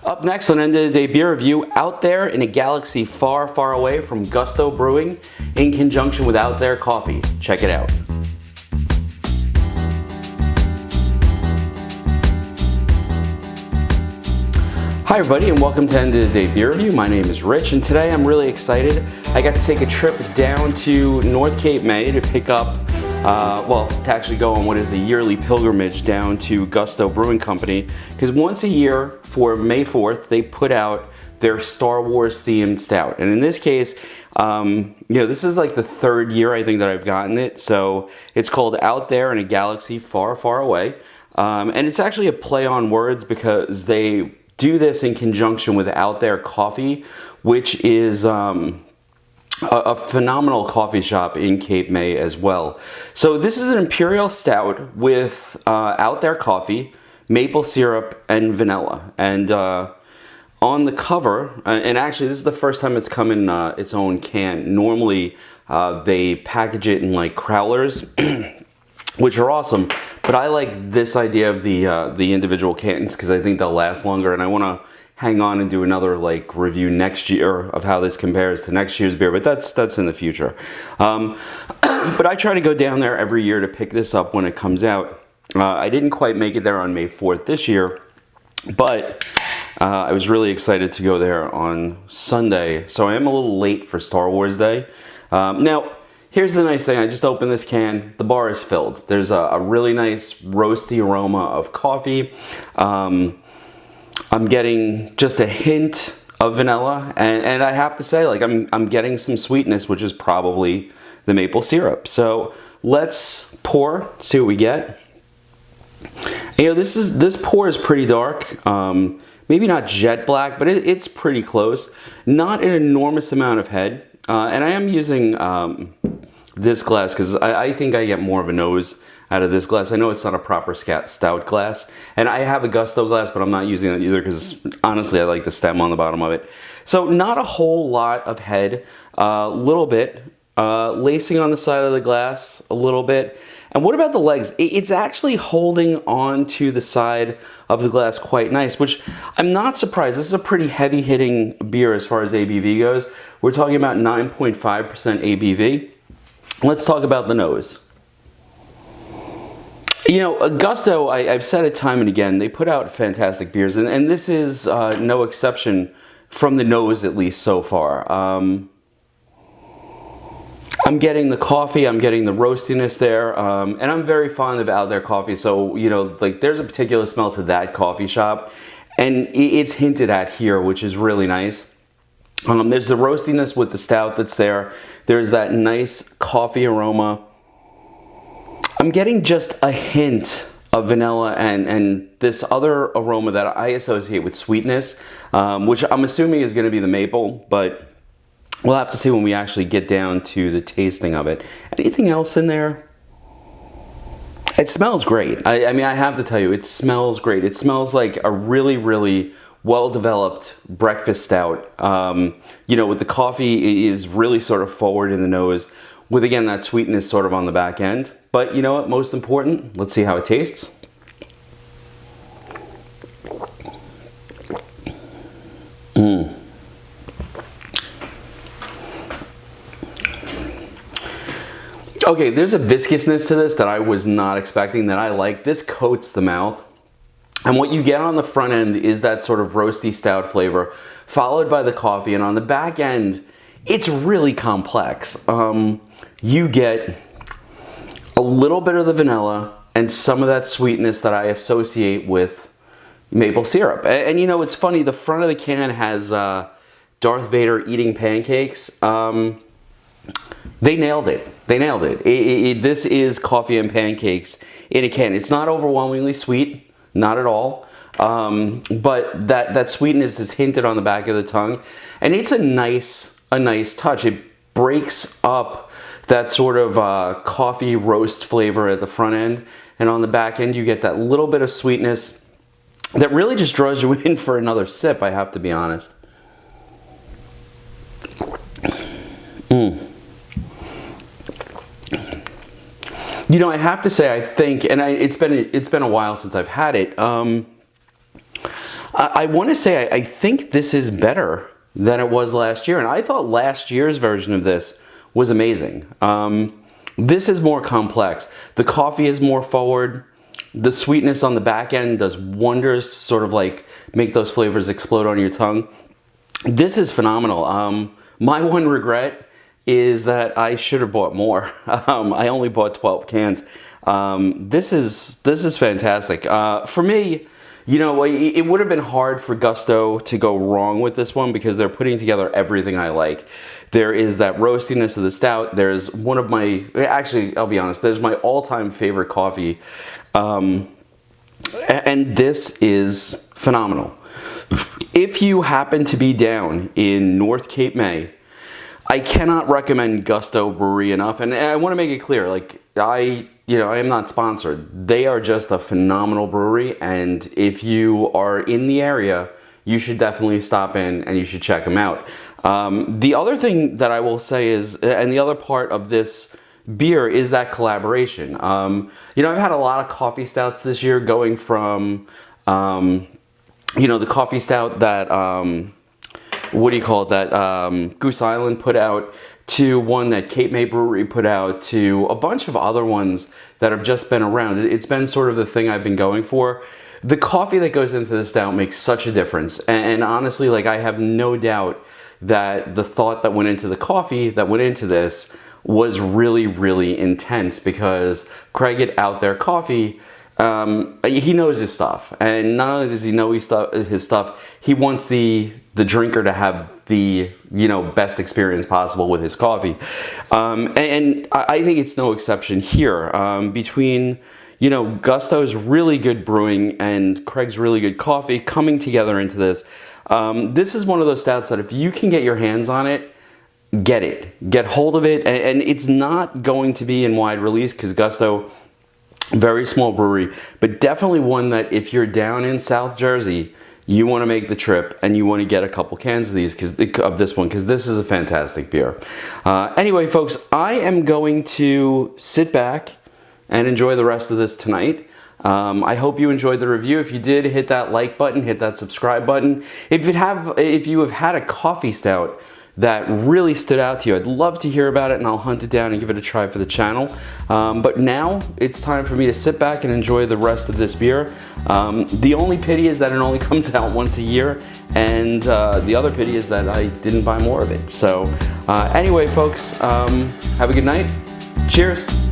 Up next on End of the Day Beer Review, Out There in a Galaxy Far, Far Away from Gusto Brewing in conjunction with Out There Coffee. Check it out. Hi everybody and welcome to End of the Day Beer Review. My name is Rich and today I'm really excited. I got to take a trip down to North Cape May to pick up, to actually go on what is a yearly pilgrimage down to Gusto Brewing Company, because once a year for May 4th they put out their Star Wars themed stout, and in this case this is like the third year I think that I've gotten it. So it's called Out There in a Galaxy Far, Far Away, and it's actually a play on words because they do this in conjunction with Out There Coffee, which is a phenomenal coffee shop in Cape May as well. So this is an Imperial Stout with Out There coffee, maple syrup, and vanilla. And on the cover, and actually this is the first time it's come in its own can. Normally they package it in like crowlers, which are awesome. But I like this idea of the individual cans because I think they'll last longer, and I want to hang on and do another like review next year of how this compares to next year's beer, but that's in the future. But I try to go down there every year to pick this up when it comes out. I didn't quite make it there on May 4th this year, but I was really excited to go there on Sunday, so I am a little late for Star Wars Day. Now, here's the nice thing. I just opened this can. The bar is filled. There's a really nice roasty aroma of coffee. I'm getting just a hint of vanilla, and I have to say, like, I'm getting some sweetness, which is probably the maple syrup. So let's pour, see what we get. You know, this pour is pretty dark. Maybe not jet black, but it's pretty close. Not an enormous amount of head, and I am using this glass because I think I get more of a nose out of this glass. I know it's not a proper stout glass, and I have a Gusto glass, but I'm not using it either because honestly I like the stem on the bottom of it. So not a whole lot of head, a little bit, lacing on the side of the glass a little bit. And what about the legs? It's actually holding on to the side of the glass quite nice, which I'm not surprised. This is a pretty heavy hitting beer as far as ABV goes. We're talking about 9.5% ABV. Let's talk about the nose. You know, Gusto, I've said it time and again, they put out fantastic beers, and this is no exception from the nose, at least so far. I'm getting the coffee, I'm getting the roastiness there, and I'm very fond of Out There coffee, so, you know, like there's a particular smell to that coffee shop, and it's hinted at here, which is really nice. There's the roastiness with the stout that's there. There's that nice coffee aroma. I'm getting just a hint of vanilla and this other aroma that I associate with sweetness, which I'm assuming is going to be the maple, but we'll have to see when we actually get down to the tasting of it. Anything else in there? It smells great. I mean, I have to tell you, it smells great. It smells like a really, really well-developed breakfast stout. You know, with the coffee is really sort of forward in the nose, with again that sweetness sort of on the back end. But you know what, most important, let's see how it tastes. Okay, there's a viscousness to this that I was not expecting, that I like. This coats the mouth. And what you get on the front end is that sort of roasty stout flavor, followed by the coffee. And on the back end, it's really complex. You get a little bit of the vanilla and some of that sweetness that I associate with maple syrup. And you know, it's funny, the front of the can has Darth Vader eating pancakes. They nailed it. They nailed it. This is coffee and pancakes in a can. It's not overwhelmingly sweet, not at all. But that sweetness is hinted on the back of the tongue. And it's a nice touch. It breaks up that sort of coffee roast flavor at the front end, and on the back end you get that little bit of sweetness that really just draws you in for another sip, I have to be honest. You know, I have to say, I think, and it's been a while since I've had it, I want to say I think this is better than it was last year, and I thought last year's version of this was amazing. This is more complex. The coffee is more forward. The sweetness on the back end does wonders, sort of like make those flavors explode on your tongue. This is phenomenal. My one regret is that I should have bought more. I only bought 12 cans. This is fantastic. For me, you know, it would have been hard for Gusto to go wrong with this one because they're putting together everything I like. There is that roastiness of the stout. There's one of my, actually, I'll be honest, there's my all-time favorite coffee. And this is phenomenal. If you happen to be down in North Cape May, I cannot recommend Gusto Brewery enough. And I want to make it clear, like, I am not sponsored. They are just a phenomenal brewery, and if you are in the area, you should definitely stop in and you should check them out. The other thing that I will say is, and the other part of this beer is that collaboration. You know, I've had a lot of coffee stouts this year, going from, you know, the coffee stout that, what do you call it, that Goose Island put out, to one that Cape May Brewery put out, to a bunch of other ones that have just been around. It's been sort of the thing I've been going for. The coffee that goes into the stout makes such a difference. And honestly, like, I have no doubt that the thought that went into the coffee that went into this was really, really intense, because Craig at Out There Coffee, he knows his stuff. And not only does he know his stuff, he wants the drinker to have the, you know, best experience possible with his coffee. And I think it's no exception here. Between, you know, Gusto's really good brewing and Craig's really good coffee coming together into this, this is one of those stouts that if you can get your hands on it, get hold of it. And it's not going to be in wide release, because Gusto, very small brewery, but definitely one that if you're down in South Jersey, you want to make the trip and you want to get a couple cans of these, of this one, because this is a fantastic beer. Anyway, folks, I am going to sit back and enjoy the rest of this tonight. I hope you enjoyed the review. If you did, hit that like button, hit that subscribe button. If you have had a coffee stout that really stood out to you, I'd love to hear about it, and I'll hunt it down and give it a try for the channel. But now it's time for me to sit back and enjoy the rest of this beer. The only pity is that it only comes out once a year, and the other pity is that I didn't buy more of it. So anyway, folks, have a good night. Cheers.